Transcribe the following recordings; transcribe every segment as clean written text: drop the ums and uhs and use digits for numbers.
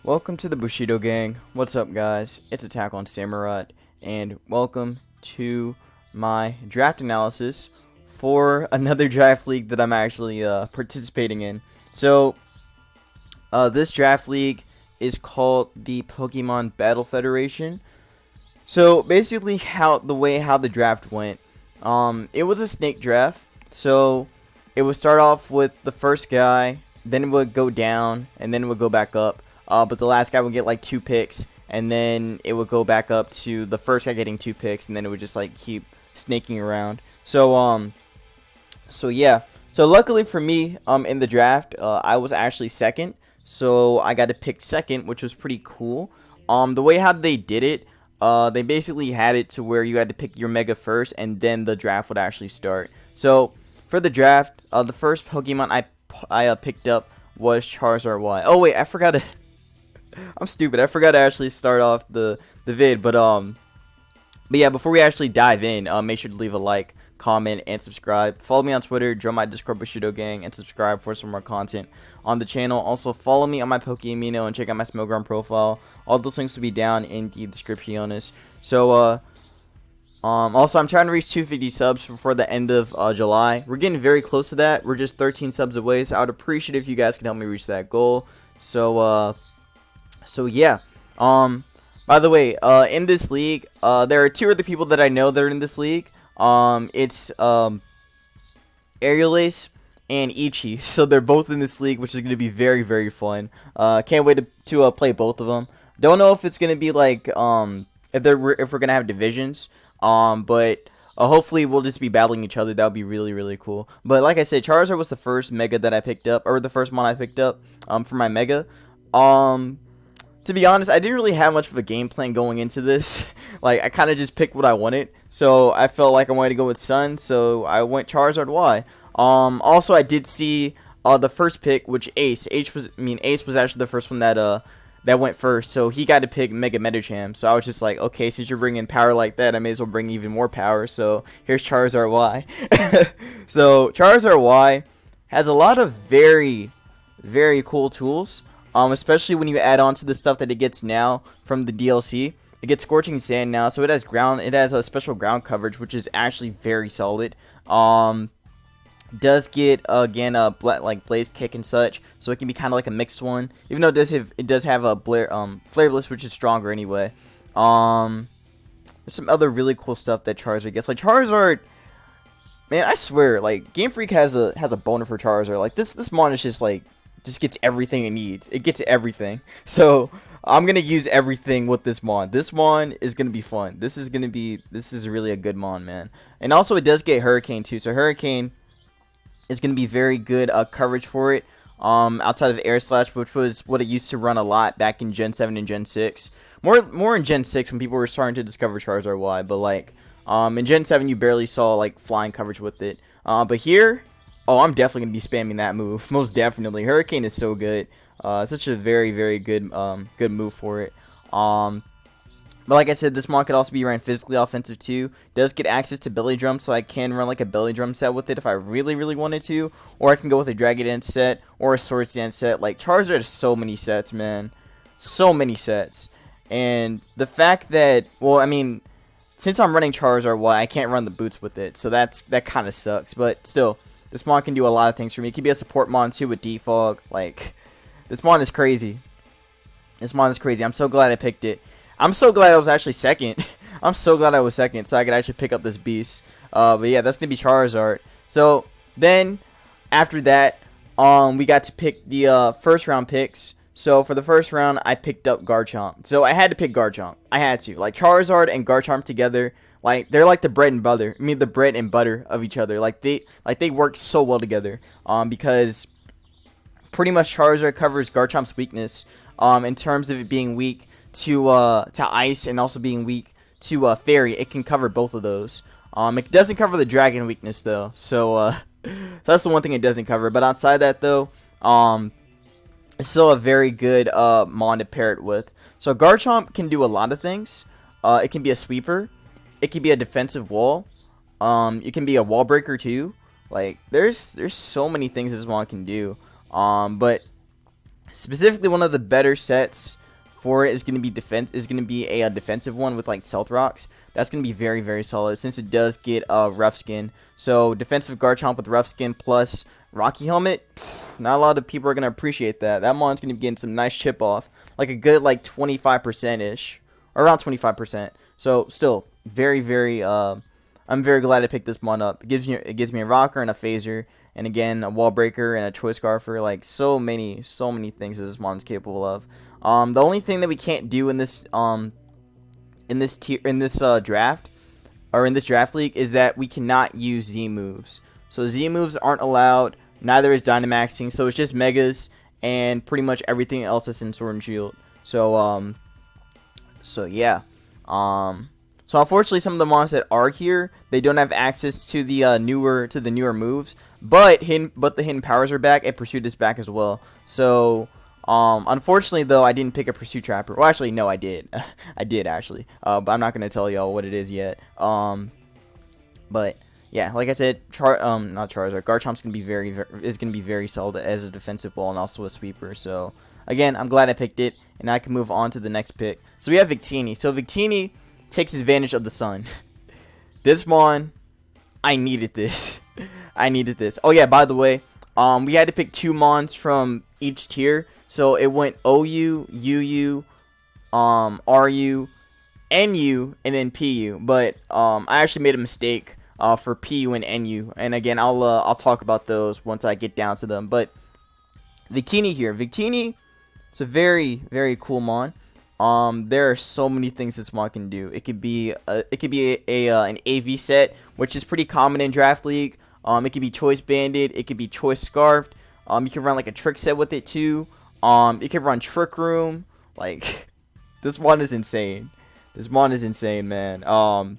Welcome to the Bushido Gang. What's up, guys? It's Attack on Samurott, and welcome to my draft analysis for another draft league that I'm actually participating in. So, this draft league is called the Pokemon Battle Federation. So, basically, how the draft went, it was a snake draft. So, it would start off with the first guy, then it would go down, and then it would go back up. But the last guy would get like 2 picks, and then it would go back up to the first guy getting 2 picks, and then it would just like keep snaking around. So yeah. So luckily for me, in the draft, I was actually second, so I got to pick second, which was pretty cool. The way how they did it, they basically had it to where you had to pick your Mega first, and then the draft would actually start. So for the draft, the first Pokemon I picked up was Charizard Y. Oh wait, I forgot to. I'm stupid. I forgot to actually start off the vid, but yeah, before we actually dive in, make sure to leave a like, comment, and subscribe. Follow me on Twitter, join my Discord Bushido Gang, and subscribe for some more content on the channel. Also, follow me on my Pokeamino and check out my Smokeground profile. All those links will be down in the description. So, also, I'm trying to reach 250 subs before the end of July. We're getting very close to that. We're just 13 subs away, so I would appreciate if you guys can help me reach that goal. So yeah. By the way, in this league, there are 2 other people that I know that are in this league. It's Aerial Ace and Ichi. So they're both in this league, which is going to be very, very fun. Can't wait to play both of them. Don't know if it's going to be like if we're going to have divisions. But hopefully we'll just be battling each other. That would be really, really cool. But like I said, Charizard was the first Mega that I picked up, or the first one I picked up for my Mega. To be honest, I didn't really have much of a game plan going into this. Like, I kind of just picked what I wanted. So, I felt like I wanted to go with Sun, so I went Charizard Y. Also, I did see the first pick, which Ace was actually the first one that went first. So, he got to pick Mega Medicham. So, I was just like, okay, since you're bringing power like that, I may as well bring even more power. So, here's Charizard Y. So, Charizard Y has a lot of very, very cool tools. Especially when you add on to the stuff that it gets now from the DLC. It gets Scorching Sand now, so it has a special ground coverage, which is actually very solid. Does get again like Blaze Kick and such, so it can be kind of like a mixed one. Even though it does have a Flare Blitz, which is stronger anyway. There's some other really cool stuff that Charizard gets. Like Charizard, man, I swear, like Game Freak has a boner for Charizard. Like this mon is just gets everything it needs. It gets everything. So I'm gonna use everything with this mon. This mon is gonna be fun. This is really a good mon, man. And also it does get Hurricane too. So Hurricane is gonna be very good coverage for it. Outside of Air Slash, which was what it used to run a lot back in Gen 7 and Gen 6. More in Gen 6 when people were starting to discover Charizard Y. But like in Gen 7 you barely saw like flying coverage with it. But here, oh, I'm definitely going to be spamming that move. Most definitely. Hurricane is so good. Such a very, very good move for it. But like I said, this mon could also be ran physically offensive too. Does get access to Belly Drum, so I can run like a Belly Drum set with it if I really, really wanted to. Or I can go with a Dragon Dance set or a Swords Dance set. Like, Charizard has so many sets, man. So many sets. And the fact that, well, I mean, since I'm running Charizard Y, I can't run the boots with it. So that kind of sucks. But still, this mon can do a lot of things for me. It can be a support mon too with Defog. Like, this mon is crazy. This mon is crazy. I'm so glad I picked it. I'm so glad I was actually second. I'm so glad I was second so I could actually pick up this beast. But yeah, that's going to be Charizard. So, then, after that, we got to pick the first round picks. So, for the first round, I picked up Garchomp. So, I had to pick Garchomp. I had to. Like, Charizard and Garchomp together, like, they're like the bread and butter. I mean, the bread and butter of each other. Like they work so well together. Because pretty much Charizard covers Garchomp's weakness. In terms of it being weak to ice and also being weak to fairy. It can cover both of those. It doesn't cover the dragon weakness though. So that's the one thing it doesn't cover. But outside that though, it's still a very good mon to pair it with. So Garchomp can do a lot of things. It can be a sweeper. It can be a defensive wall. It can be a wall breaker too. Like there's so many things this mon can do. But Specifically, one of the better sets for it is going to be a defensive one with like Stealth Rocks. That's going to be very, very solid since it does get rough skin. So defensive Garchomp with rough skin plus Rocky Helmet. Not a lot of people are going to appreciate that. That mon's going to be getting some nice chip off, like a good like 25% ish, or around 25%. So still very, very. I'm very glad I picked this mon up. It gives me a rocker and a phaser, and again a wall breaker and a choice scarfer. Like so many things that this mon's capable of. The only thing that we can't do in this draft, or in this draft league, is that we cannot use Z moves. So Z moves aren't allowed. Neither is Dynamaxing. So it's just Megas and pretty much everything else that's in Sword and Shield. So yeah. So unfortunately, some of the mons that are here, they don't have access to the newer moves. But the hidden powers are back, and Pursuit is back as well. So unfortunately, though, I didn't pick a Pursuit Trapper. Well, actually, no, I did. I did actually. But I'm not gonna tell y'all what it is yet. But yeah, like I said, not Charizard. Garchomp's gonna be very solid as a defensive wall and also a sweeper. So again, I'm glad I picked it, and I can move on to the next pick. So we have Victini. So Victini takes advantage of the sun. This mon, I needed this. I needed this. Oh yeah, by the way, we had to pick 2 mons from each tier. So it went OU, UU, RU, NU, and then PU. But I actually made a mistake for PU and NU. And again, I'll talk about those once I get down to them. But Victini here. Victini, it's a very, very cool mon. There are so many things this mon can do. It could be an AV set, which is pretty common in Draft League. It could be Choice Banded. It could be Choice Scarfed. You can run like a Trick set with it too. You can run Trick Room. Like, this mon is insane. This mon is insane, man.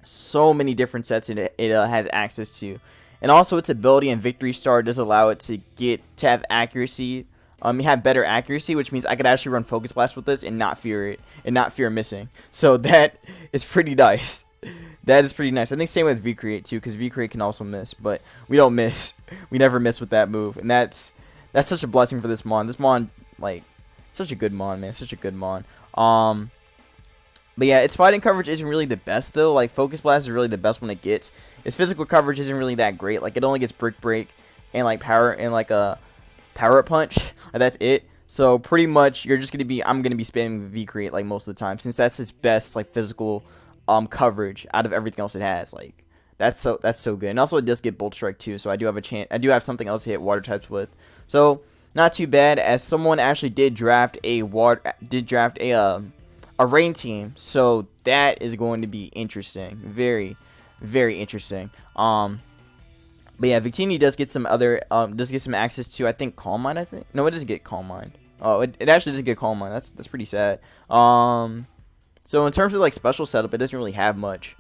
So many different sets it has access to, and also its ability and Victory Star does allow it to have accuracy. You have better accuracy, which means I could actually run Focus Blast with this and not fear it, and not fear missing. So that is pretty nice. That is pretty nice. I think same with V-Create too, because V-Create can also miss, but we don't miss. We never miss with that move, and that's such a blessing for this mon. This mon, like, such a good mon, man. Such a good mon. But yeah, its fighting coverage isn't really the best though. Like, Focus Blast is really the best one it gets. Its physical coverage isn't really that great. Like, it only gets Brick Break and like Power and like a Power Up Punch. That's it. So pretty much I'm gonna be spamming V-Create like most of the time, since that's its best like physical coverage out of everything else it has. Like, that's so good. And also it does get Bolt Strike too, so I do have something else to hit water types with. So not too bad, as someone actually did draft a rain team, so that is going to be interesting. Very, very interesting. But yeah, Victini does get some access to, I think, Calm Mind. I think no, it doesn't get Calm Mind. Oh, it actually doesn't get Calm Mind. That's pretty sad. So in terms of like special setup, it doesn't really have much.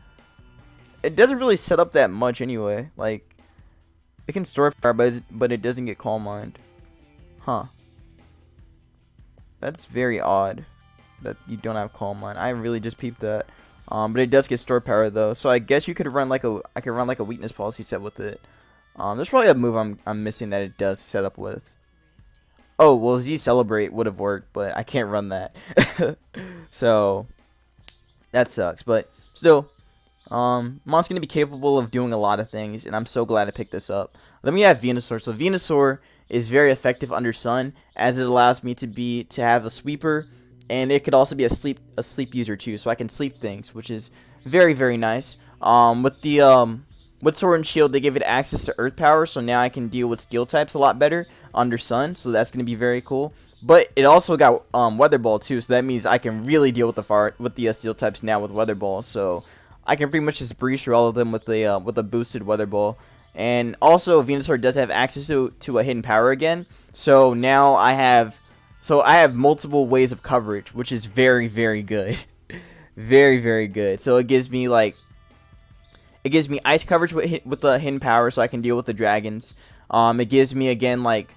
It doesn't really set up that much anyway. Like, it can store power, but it doesn't get Calm Mind. Huh. That's very odd that you don't have Calm Mind. I really just peeped that. But it does get store power though, so I guess you could run like I could run like a weakness policy set with it. There's probably a move I'm missing that it does set up with. Oh, well, Z Celebrate would have worked, but I can't run that. So that sucks. But still, mon's gonna be capable of doing a lot of things, and I'm so glad I picked this up. Then we have Venusaur. So Venusaur is very effective under Sun, as it allows me to have a sweeper, and it could also be a sleep user too. So I can sleep things, which is very, very nice. With Sword and Shield, they give it access to Earth Power, so now I can deal with Steel types a lot better under Sun, so that's going to be very cool. But it also got Weather Ball too, so that means I can really deal with the Steel types now with Weather Ball. So I can pretty much just breeze through all of them with a boosted Weather Ball. And also, Venusaur does have access to a hidden power again, so now I have multiple ways of coverage, which is very, very good. Very, very good. So it gives me ice coverage with the hidden power, so I can deal with the dragons. It gives me again like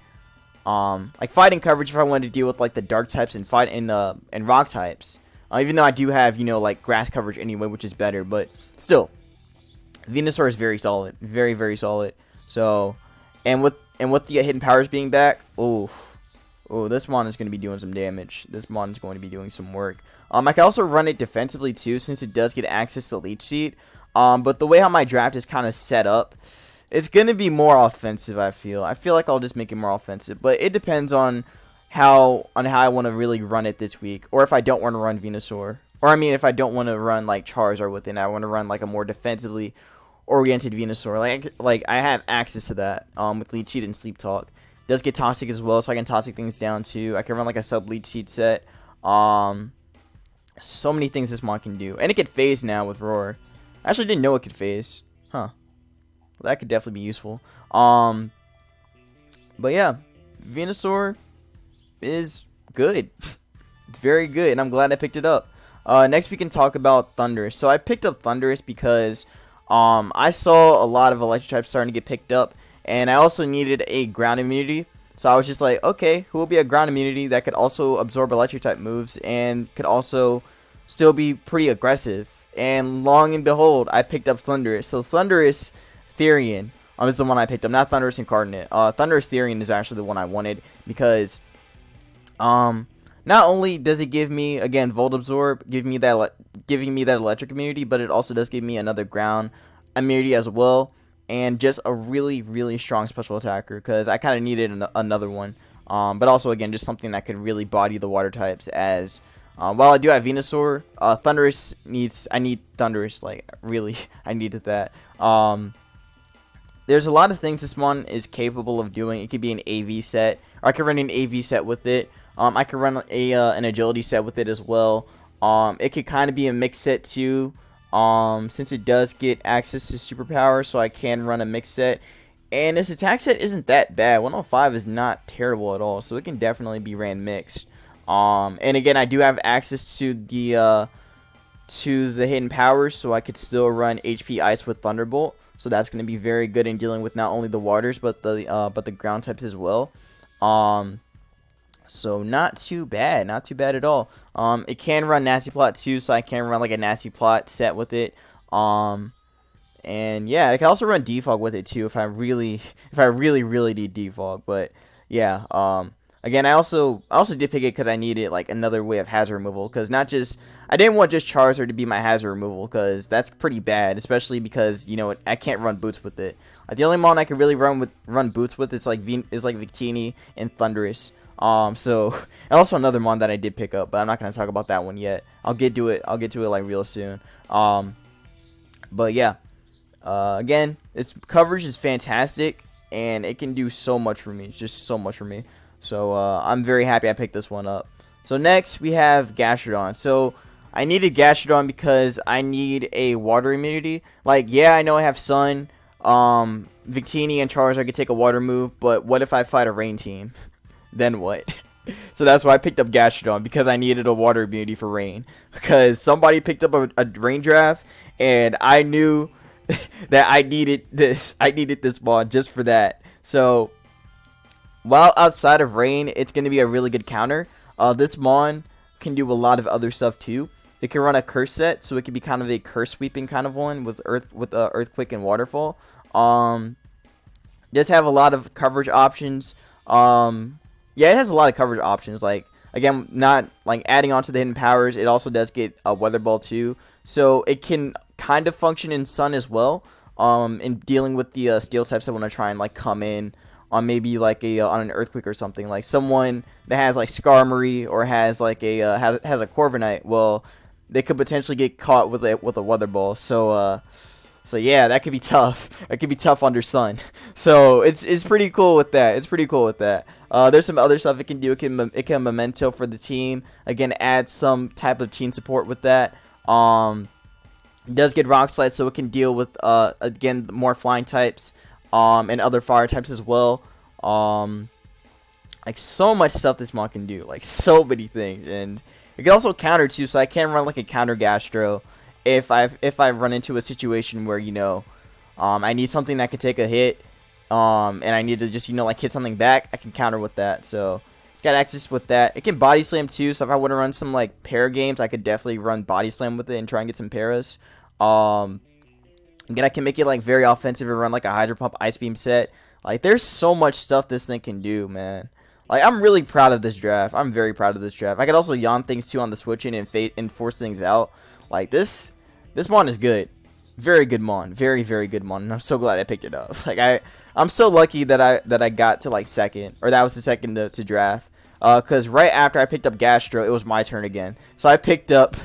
fighting coverage if I wanted to deal with like the dark types and rock types. Even though I do have like grass coverage anyway, which is better, but still, Venusaur is very solid, very, very solid. So, and with the hidden powers being back, Oh, this mon is going to be doing some damage. This mon is going to be doing some work. I can also run it defensively too, since it does get access to Leech Seed. But the way how my draft is kind of set up, it's going to be more offensive, I feel. I feel like I'll just make it more offensive. But it depends on how I want to really run it this week. Or if I don't want to run Venusaur. Or, I mean, if I don't want to run, like, Charizard with it, and I want to run, like, a more defensively oriented Venusaur. Like I have access to that with Leech Seed and Sleep Talk. It does get Toxic as well, so I can Toxic things down, too. I can run, like, a sub-Leech Seed set. So many things this mon can do. And it could phase now with Roar. I actually didn't know it could phase. Huh. Well, that could definitely be useful. But yeah, Venusaur is good. It's very good, and I'm glad I picked it up. Next we can talk about Thundurus. So I picked up Thundurus because I saw a lot of electric types starting to get picked up, and I also needed a ground immunity. So I was just like, okay, who will be a ground immunity that could also absorb electric type moves and could also still be pretty aggressive? And long and behold, I picked up Thundurus. So Thundurus Therian is the one I picked up, not Thundurus Incarnate. Thundurus Therian is actually the one I wanted because not only does it give me, again, Volt Absorb, giving me that electric immunity, but it also does give me another ground immunity as well. And just a really, really strong special attacker because I kind of needed another one. But also, again, just something that could really body the water types as... while I do have Venusaur, Thundurus I need Thundurus, like, really, I needed that. There's a lot of things this one is capable of doing. It could be an AV set, or I could run an AV set with it. I could run an agility set with it as well. It could kind of be a mix set too. Since it does get access to superpower, so I can run a mix set. And its attack set isn't that bad. 105 is not terrible at all, so it can definitely be ran mixed. And again, I do have access to the hidden powers, so I could still run HP Ice with Thunderbolt. So that's going to be very good in dealing with not only the waters but the ground types as well. So not too bad at all. It can run Nasty Plot too, so I can run like a Nasty Plot set with it. And yeah, I can also run Defog with it too if I really need Defog. But yeah, again, I also did pick it because I needed like another way of hazard removal. Because I didn't want just Charizard to be my hazard removal because that's pretty bad, especially because I can't run Boots with it. The only mon I can really run Boots with is like Victini and Thundurus. So, and also another mon that I did pick up, but I'm not going to talk about that one yet. I'll get to it like real soon. But yeah, again, its coverage is fantastic, and it can do so much for me, just so much for me. So, I'm very happy I picked this one up. So next, we have Gastrodon. So, I needed Gastrodon because I need a water immunity. Like, yeah, I know I have Sun, Victini and Charizard could take a water move, but what if I fight a rain team? Then what? So that's why I picked up Gastrodon, because I needed a water immunity for rain. Because somebody picked up a rain draft, and I knew that I needed this. I needed this mod just for that. So while outside of rain, it's going to be a really good counter. This mon can do a lot of other stuff too. It can run a curse set, so it can be kind of a curse sweeping kind of one with earthquake and waterfall. Does have a lot of coverage options. Yeah, it has a lot of coverage options. Like, again, not like adding on to the hidden powers. It also does get a weather ball too, so it can kind of function in Sun as well. In dealing with the steel types that want to try and like come in on maybe like on an earthquake or something. Like someone that has like Skarmory or has like has a Corviknight. Well, they could potentially get caught with a weather ball. So yeah, that could be tough. It could be tough under Sun. So it's pretty cool with that. There's some other stuff it can do. It can memento for the team. Again, add some type of team support with that. It does get Rock Slide, so it can deal with again more flying types and other fire types as well. Like so much stuff this mon can do. Like so many things, and it can also counter too. So I can run like a counter Gastro. If I run into a situation where I need something that could take a hit, and I need to just like hit something back, I can counter with that. So it's got access with that. It can body slam too. So if I want to run some like para games, I could definitely run body slam with it and try and get some paras. Again, I can make it like very offensive and run like a Hydro Pump Ice Beam set. Like there's so much stuff this thing can do, man. Like, I'm really proud of this draft. I'm very proud of this draft. I could also yawn things too on the switching and force things out. Like, this mon is good. Very good mon. Very, very good mon. And I'm so glad I picked it up. Like, I'm so lucky that I got to, like, second. Or that was the second to draft. Because right after I picked up Gastro, it was my turn again. So I picked up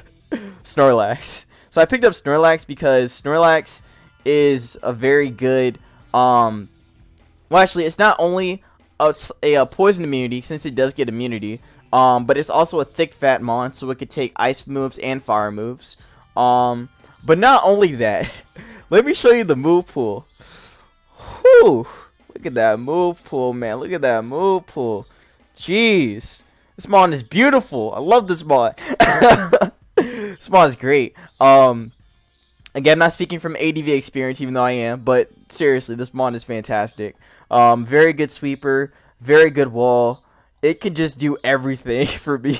Snorlax. So I picked up Snorlax because Snorlax is a very good, well, actually, it's not only a poison immunity, since it does get immunity, but it's also a thick fat mon, so it could take ice moves and fire moves. But not only that, let me show you the move pool. Whew, look at that move pool, man. Look at that move pool. Jeez, this mon is beautiful. I love this mon. This mon is great. Again, I'm not speaking from ADV experience, even though I am, but seriously, this mon is fantastic. Very good sweeper, very good wall. It can just do everything for me.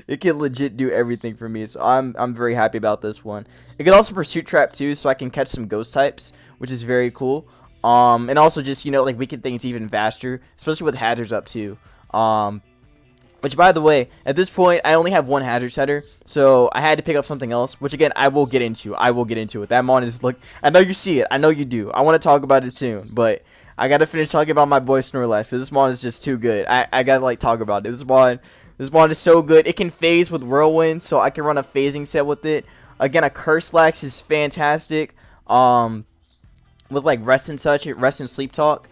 It can legit do everything for me, so I'm very happy about this one. It can also pursuit trap too, so I can catch some ghost types, which is very cool. And also just, you know, like, weaken things even faster, especially with hazards up too. Which, by the way, at this point, I only have one hazard setter, so I had to pick up something else, which, again, I will get into. I will get into it. That mon is, look, I know you see it. I know you do. I want to talk about it soon, but I got to finish talking about my boy Snorlax, because this mon is just too good. I got to, like, talk about it. This mon is so good. It can phase with Whirlwind, so I can run a phasing set with it. Again, a Curselax is fantastic, with, like, rest and such, rest and sleep talk.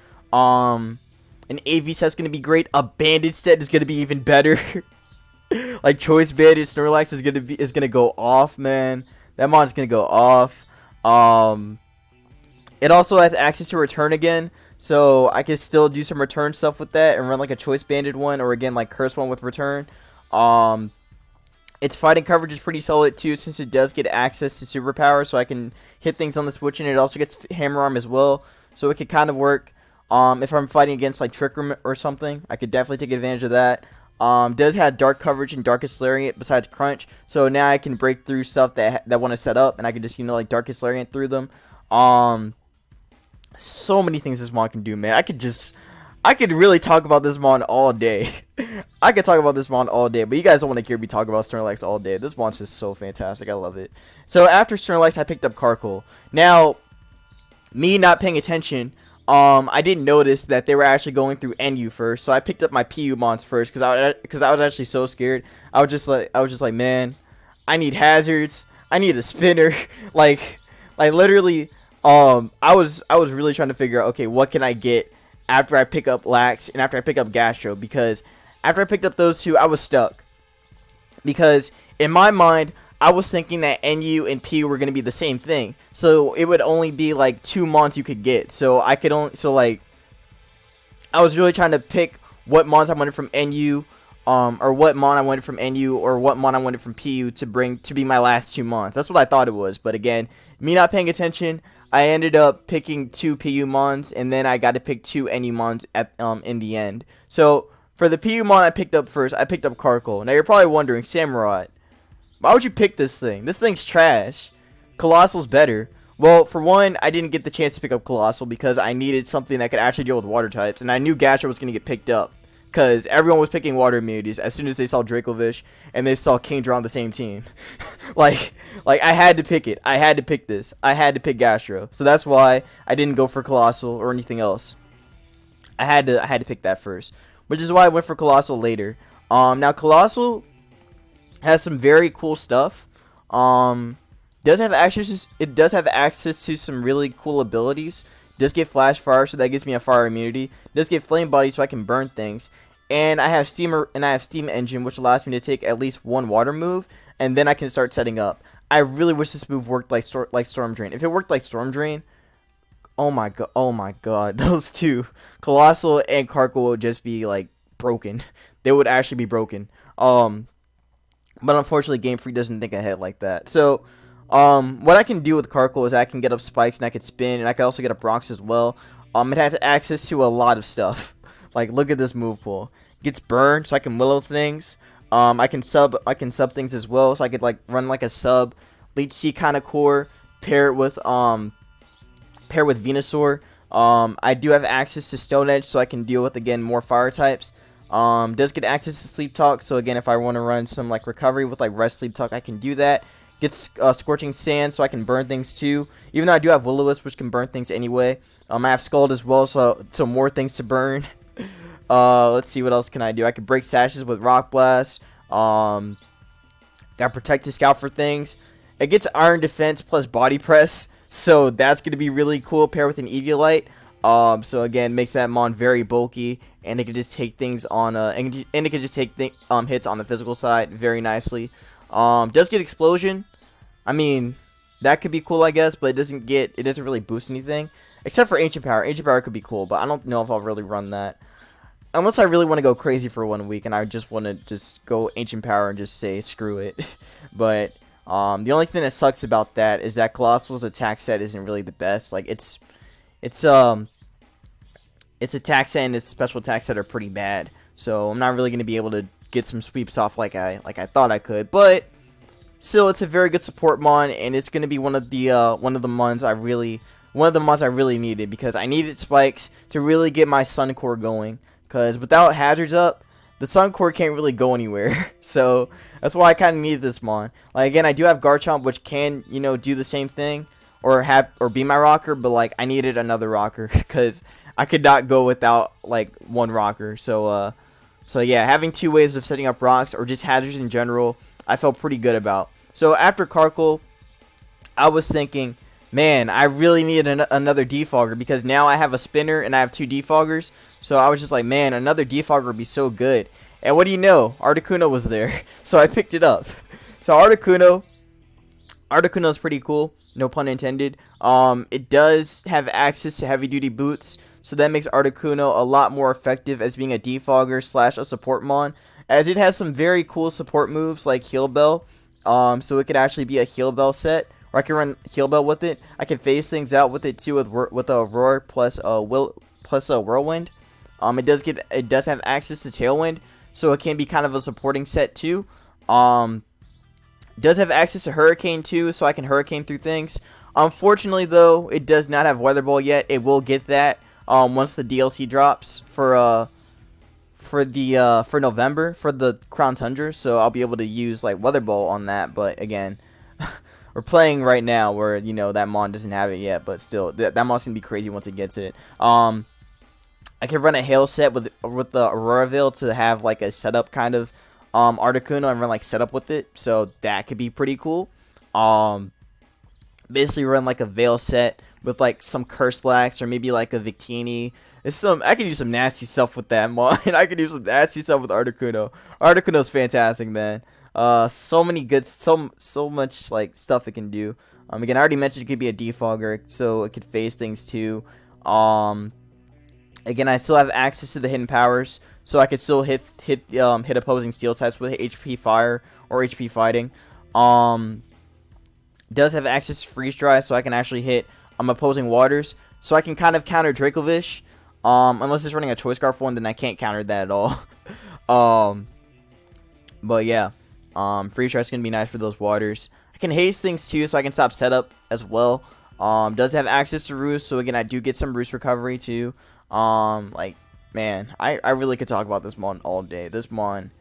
An AV set's going to be great. A bandit set is going to be even better. Like, choice bandit Snorlax is going to go off, man. That mon's going to go off. It also has access to return again, so I can still do some return stuff with that and run like a choice banded one, or again like curse one with return. Its fighting coverage is pretty solid too, since it does get access to superpower, so I can hit things on the switch, and it also gets hammer arm as well, so it could kind of work. If I'm fighting against like Trick Room or something, I could definitely take advantage of that. Does have dark coverage and Darkest Lariat besides Crunch, so now I can break through stuff that want to set up, and I can just, you know, like Darkest Lariat through them. So many things this mon can do, man. I could really talk about this mon all day. I could talk about this mon all day, but you guys don't want to hear me talk about Snorlax all day. This mon's just so fantastic. I love it. So after Snorlax, I picked up Carkol. Now, me not paying attention, I didn't notice that they were actually going through NU first, so I picked up my PU mons first because I was actually so scared. I was just like, man, I need hazards. I need a spinner. like literally, I was really trying to figure out, okay, what can I get after I pick up Lax and after I pick up Gastro, because after I picked up those two, I was stuck. Because in my mind, I was thinking that NU and PU were going to be the same thing. So it would only be like 2 mons you could get. So I could only, so like, I was really trying to pick what mons I wanted from NU, or what mon I wanted from NU, or what mon I wanted from PU to bring to be my last 2 mons. That's what I thought it was. But again, me not paying attention, I ended up picking 2 PU mons, and then I got to pick 2 NU mons at in the end. So for the PU mon I picked up first, I picked up Carkol. Now you're probably wondering, Samurott, why would you pick this thing? This thing's trash. Colossal's better. Well, for one, I didn't get the chance to pick up Colossal because I needed something that could actually deal with water types, and I knew Gastro was going to get picked up because everyone was picking water immunities as soon as they saw Dracovish and they saw Kingdra on the same team. like I had to pick it. I had to pick this. I had to pick Gastro. So that's why I didn't go for Colossal or anything else. I had to pick that first, which is why I went for Colossal later. Now Colossal has some very cool stuff. Does have access to some really cool abilities. Does get Flash Fire, so that gives me a fire immunity. Does get Flame Body, so I can burn things. And I have Steam Engine, which allows me to take at least 1 water move, and then I can start setting up. I really wish this move worked like Storm Drain. If it worked like Storm Drain, oh my god, those two, Colossal and Carkol, would just be like broken. They would actually be broken. But unfortunately, Game Freak doesn't think ahead like that. So, what I can do with Carkol is I can get up spikes and I can spin, and I can also get up rocks as well. It has access to a lot of stuff. Like, look at this move pool. Gets burned, so I can willow things. I can sub things as well, so I could like run like a sub Leech Seed kind of core, pair it with Venusaur. I do have access to Stone Edge, so I can deal with, again, more fire types. Does get access to sleep talk, so again, if I want to run some like recovery with like rest sleep talk, I can do that. Gets scorching sand, so I can burn things too. Even though I do have will-o-wisp, which can burn things anyway. I have scald as well, so more things to burn. Let's see, what else can I do? I can break sashes with rock blast. Got protected scout for things. It gets iron defense plus body press, so that's gonna be really cool paired with an Eviolite. So again, makes that mon very bulky, and it can just take things on and it can just take hits on the physical side very nicely. Does get explosion. I mean, that could be cool, I guess, but it doesn't really boost anything except for ancient power. Ancient power could be cool, but I don't know if I'll really run that unless I really want to go crazy for 1 week and I just want to just go ancient power and just say screw it. But the only thing that sucks about that is that Colossal's attack set isn't really the best. Like its attack set and its special attack set are pretty bad, so I'm not really going to be able to get some sweeps off like I thought I could. But still, it's a very good support mon, and it's going to be one of the mons I really needed, because I needed spikes to really get my Sun Core going. Because without hazards up, the Sun Core can't really go anywhere. So that's why I kind of needed this mon. Like again, I do have Garchomp, which can do the same thing or be my rocker, but like I needed another rocker because I could not go without like one rocker. So yeah, having 2 ways of setting up rocks or just hazards in general, I felt pretty good about. So after Karkle, I was thinking, man, I really need another defogger, because now I have a spinner and I have 2 defoggers. So I was just like, man, another defogger would be so good. And what do you know? Articuno was there. So I picked it up. So Articuno is pretty cool, no pun intended. It does have access to heavy duty boots, so that makes Articuno a lot more effective as being a defogger / a support mon, as it has some very cool support moves like Heal Bell. So it could actually be a Heal Bell set, or I can run Heal Bell with it. I can phase things out with it too with a Roar plus a Whirlwind. It does have access to Tailwind, so it can be kind of a supporting set too. Does have access to Hurricane too, so I can Hurricane through things. Unfortunately though, it does not have Weather Ball yet. It will get that once the DLC drops for November for the Crown Tundra, so I'll be able to use like Weather Ball on that. But again, we're playing right now where that mon doesn't have it yet, but still that mon's gonna be crazy once it gets it. I can run a Hail set with the Aurora Veil to have like a setup kind of Articuno and run like setup with it, so that could be pretty cool. Basically run like a Veil set with like some Curselax or maybe like a Victini. I could do some nasty stuff with that mon. I could do some nasty stuff with Articuno. Articuno's fantastic, man. So many good, so much like stuff it can do. Again, I already mentioned it could be a defogger, so it could phase things too. Again, I still have access to the hidden powers, so I could still hit opposing steel types with HP Fire or HP Fighting. Does have access to Freeze Dry, so I can actually hit opposing waters, so I can kind of counter Dracovish. Unless it's running a Choice Scarf one, then I can't counter that at all. But yeah, Freeze Dry is gonna be nice for those waters. I can haste things too, so I can stop setup as well. Does have access to Roost, so again I do get some Roost recovery too. Like, man, I really could talk about this mon all day. This mon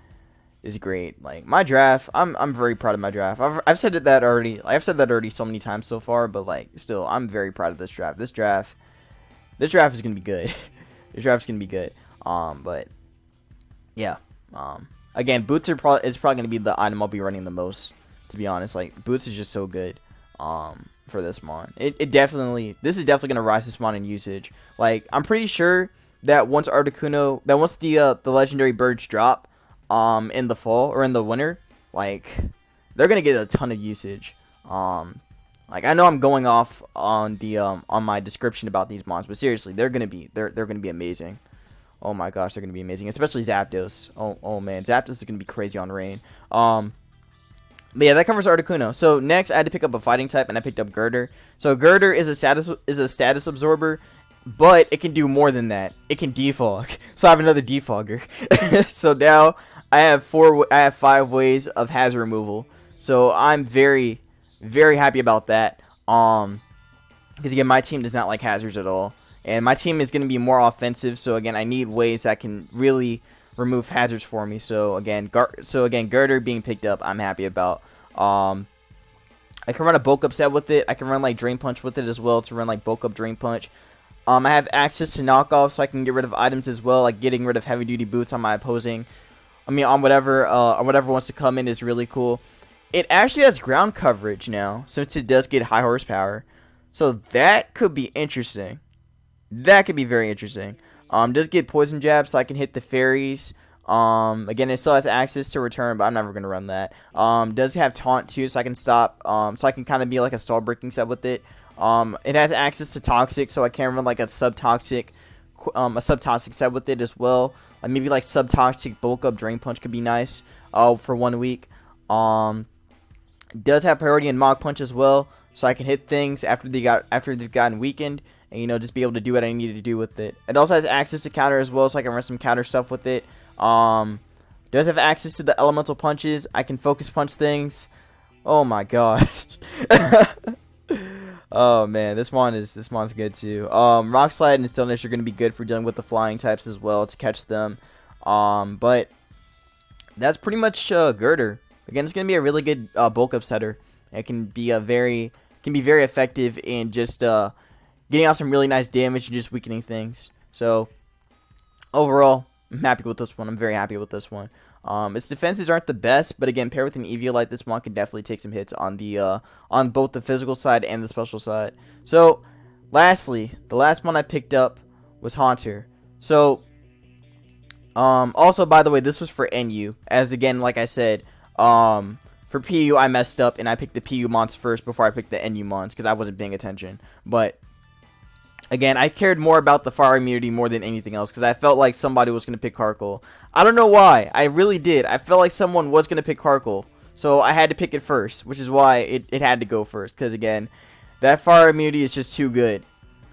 is great. Like, my draft, I'm very proud of my draft. I've said that already. I've said that already so many times so far, but like, still, I'm very proud of this draft. This draft is gonna be good. This draft's gonna be good. But yeah. Again, boots is probably gonna be the item I'll be running the most. To be honest, like, boots is just so good. For this mon, this is definitely gonna rise this mon in usage. Like, I'm pretty sure that once the legendary birds drop, in the fall or in the winter, like, they're gonna get a ton of usage. Like, I know I'm going off on my description about these mons, but seriously, they're gonna be amazing. Oh my gosh, they're gonna be amazing, especially Zapdos. Oh man, Zapdos is gonna be crazy on rain. But yeah, that covers Articuno. So next, I had to pick up a fighting type, and I picked up Girder. So Girder is a status absorber, but it can do more than that. It can defog. So I have another defogger. So now I have 5 ways of hazard removal. So I'm very, very happy about that. Because again, my team does not like hazards at all, and my team is going to be more offensive. So again, I need ways that can really remove hazards for me. So again, Girder being picked up, I'm happy about. I can run a bulk up set with it. I can run like Drain Punch with it as well to run like bulk up Drain Punch. I have access to knockoff, so I can get rid of items as well, like getting rid of heavy duty boots on my opposing. I mean, on whatever wants to come in is really cool. It actually has ground coverage now, since it does get high horsepower. So that could be interesting. That could be very interesting. Does get poison jab, so I can hit the fairies. Again, it still has access to return, but I'm never gonna run that. Does have taunt too, so I can stop. So I can kind of be like a stall breaking set with it. It has access to toxic, so I can run like a sub-toxic set with it as well. Like maybe like sub-toxic bulk up Drain Punch could be nice. For 1 week. Does have priority in Mach Punch as well, so I can hit things after they've gotten weakened, and just be able to do what I need to do with it. It also has access to counter as well, so I can run some counter stuff with it. Does have access to the elemental punches. I can focus punch things. Oh my gosh. Oh man, this mon's good too. Rock Slide and Stillness are going to be good for dealing with the flying types as well to catch them. But that's pretty much Girder. Again, it's going to be a really good bulk up setter. It can be very effective in just getting out some really nice damage and just weakening things. So overall, I'm happy with this one. I'm very happy with this one. Its defenses aren't the best, but again, paired with an Eviolite, this one can definitely take some hits on the on both the physical side and the special side. So, lastly, the last one I picked up was Haunter. So, also by the way, this was for NU, as again, like I said, for PU I messed up and I picked the PU mons first before I picked the NU mons because I wasn't paying attention. But again, I cared more about the fire immunity more than anything else because I felt like somebody was going to pick Harkle. I don't know why. I really did. I felt like someone was going to pick Harkle. So I had to pick it first, which is why it had to go first. Because again, that fire immunity is just too good.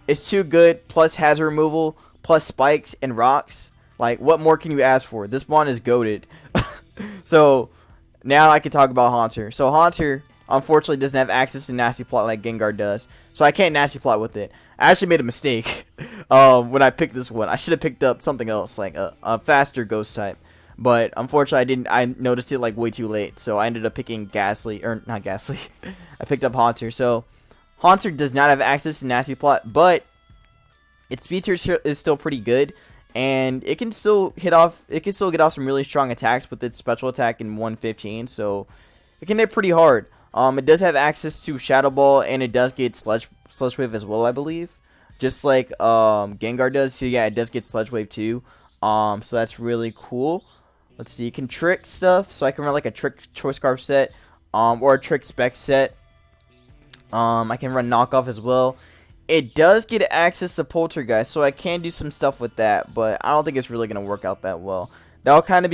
It's too good, plus hazard removal, plus spikes and rocks. Like, what more can you ask for? This one is goated. So, now I can talk about Haunter. So Haunter, unfortunately, doesn't have access to Nasty Plot like Gengar does. So I can't Nasty Plot with it. I actually made a mistake when I picked this one. I should have picked up something else, like a faster Ghost type. But unfortunately, I didn't. I noticed it like way too late. So I ended up picking Ghastly, or not Ghastly. I picked up Haunter. So Haunter does not have access to Nasty Plot, but its feature is still pretty good. And it can still hit off. It can still get off some really strong attacks with its special attack in 115. So it can hit pretty hard. It does have access to Shadow Ball, and it does get Sludge Wave as well, I believe. Just like Gengar does. So yeah, it does get Sludge Wave too. So that's really cool. Let's see. You can trick stuff. So I can run like a trick Choice Scarf set, or a trick Spec set. I can run knockoff as well. It does get access to Poltergeist, so I can do some stuff with that, but I don't think it's really gonna work out that well. That would kind of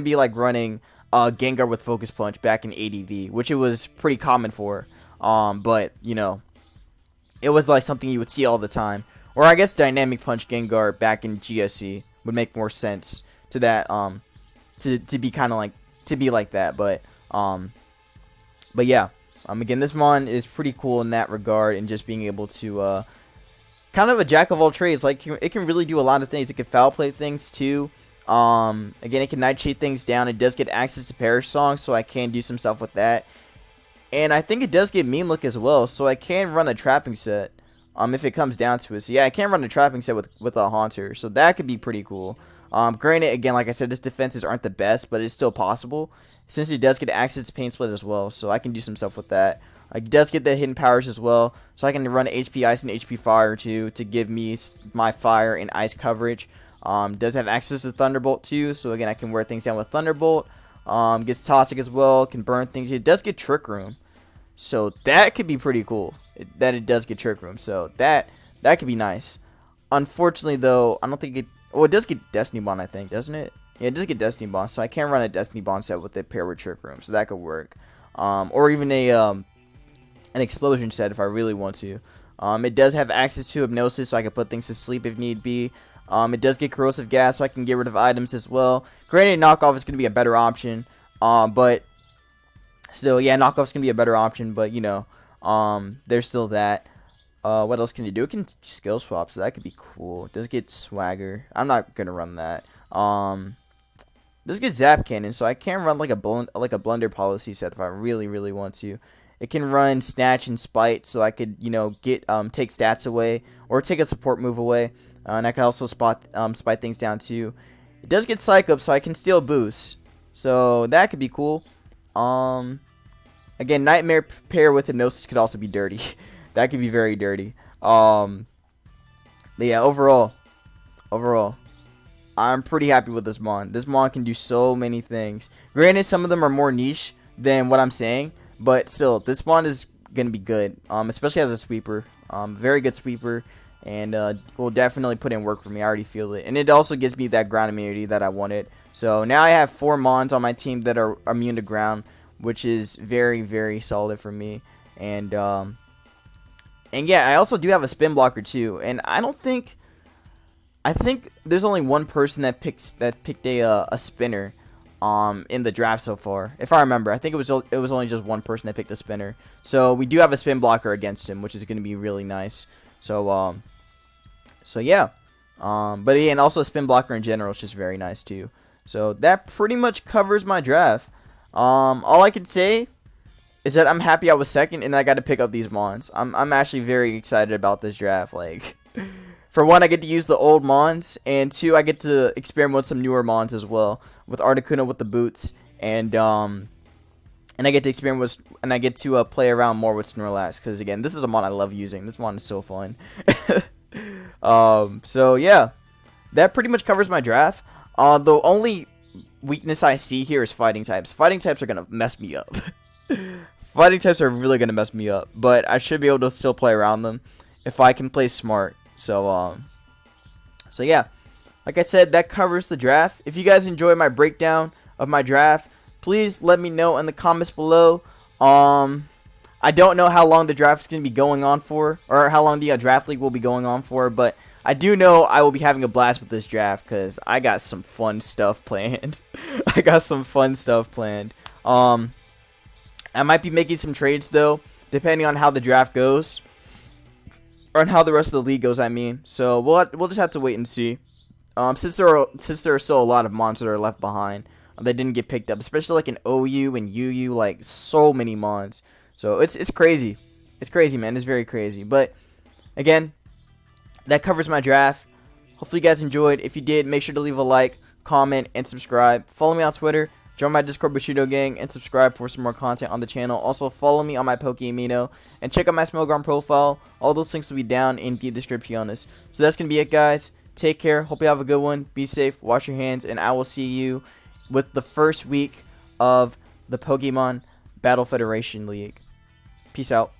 be like running Gengar with Focus Punch back in ADV, which it was pretty common for. But it was like something you would see all the time. Or I guess Dynamic Punch Gengar back in GSC would make more sense to that. To be kind of like like that, but yeah. Again, this mon is pretty cool in that regard, and just being able to kind of a jack of all trades. Like, it can really do a lot of things. It can foul play things too. Again, it can nightshade things down. It does get access to Perish Song, so I can do some stuff with that. And I think it does get Mean Look as well, so I can run a trapping set if it comes down to it. So yeah, I can run a trapping set with a Haunter, so that could be pretty cool. Granted, again, like I said, its defenses aren't the best, but it's still possible, since it does get access to Pain Split as well, so I can do some stuff with that. It does get the hidden powers as well, so I can run HP Ice and HP Fire too, to give me my Fire and Ice coverage. Does have access to Thunderbolt too, so again, I can wear things down with Thunderbolt. Gets Toxic as well, can burn things. It does get Trick Room, so that could be pretty cool, that it does get Trick Room, so that could be nice. Unfortunately, though, I don't think it... Oh, it does get Destiny Bond, I think, doesn't it? Yeah, it does get Destiny Bond, so I can run a Destiny Bond set with it paired with Trick Room, so that could work. Or even an Explosion set if I really want to. It does have access to Hypnosis, so I can put things to sleep if need be. It does get Corrosive Gas, so I can get rid of items as well. Granted, Knockoff is going to be a better option, but still, yeah, Knockoff is going to be a better option, but, there's still that. What else can you do? It can skill swap, so that could be cool. It does get Swagger. I'm not going to run that. This gets Zap Cannon, so I can run like a Blunder Policy set if I really want to. It can run Snatch and Spite, so I could, you know, get take stats away or take a support move away, and I can also spite things down too. It does get Psych Up, so I can steal boost, so that could be cool. Again, Nightmare pair with Hypnosis could also be dirty. That could be very dirty. But yeah, overall, I'm pretty happy with this Mon. This Mon can do so many things. Granted, some of them are more niche than what I'm saying, but still, this Mon is gonna be good. Especially as a sweeper. Very good sweeper, and will definitely put in work for me. I already feel it, and it also gives me that ground immunity that I wanted. So now I have 4 Mons on my team that are immune to ground, which is very solid for me. And yeah, I also do have a spin blocker too, and I think there's only one person that picked a spinner in the draft so far. If I remember, I think it was only just one person that picked a spinner. So we do have a spin blocker against him, which is going to be really nice. So yeah. But again, also a spin blocker in general is just very nice too. So that pretty much covers my draft. All I can say is that I'm happy I was second and I got to pick up these Mons. I'm actually very excited about this draft. Like, for one, I get to use the old Mons, and 2, I get to experiment with some newer Mons as well, with Articuno with the boots, and I get to experiment with, and I get to play around more with Snorlax, because again, this is a Mon I love using. This Mon is so fun. So yeah, that pretty much covers my draft. The only weakness I see here is fighting types. Fighting types are gonna mess me up. Fighting types are really gonna mess me up, but I should be able to still play around them if I can play smart. So yeah, like I said, that covers the draft. If you guys enjoy my breakdown of my draft, please let me know in the comments below. I don't know how long the draft is going to be going on for, or how long the draft league will be going on for, but I do know I will be having a blast with this draft because I got some fun stuff planned. I got some fun stuff planned. I might be making some trades though, depending on how the draft goes, or on how the rest of the league goes. I mean, so we'll just have to wait and see. Since there are still a lot of Mons that are left behind that didn't get picked up, especially like in OU and UU, like so many Mons. So it's crazy. It's crazy, man. It's very crazy. But again, that covers my draft. Hopefully you guys enjoyed. If you did, make sure to leave a like, comment, and subscribe. Follow me on Twitter. Join my Discord Bushido gang and subscribe for some more content on the channel. Also follow me on my Pokeamino and check out my Smelgron profile. All those links will be down in the description. So that's gonna be it, guys. Take care. Hope you have a good one. Be safe. Wash your hands, and I will see you with the first week of the Pokemon Battle Federation League. Peace out.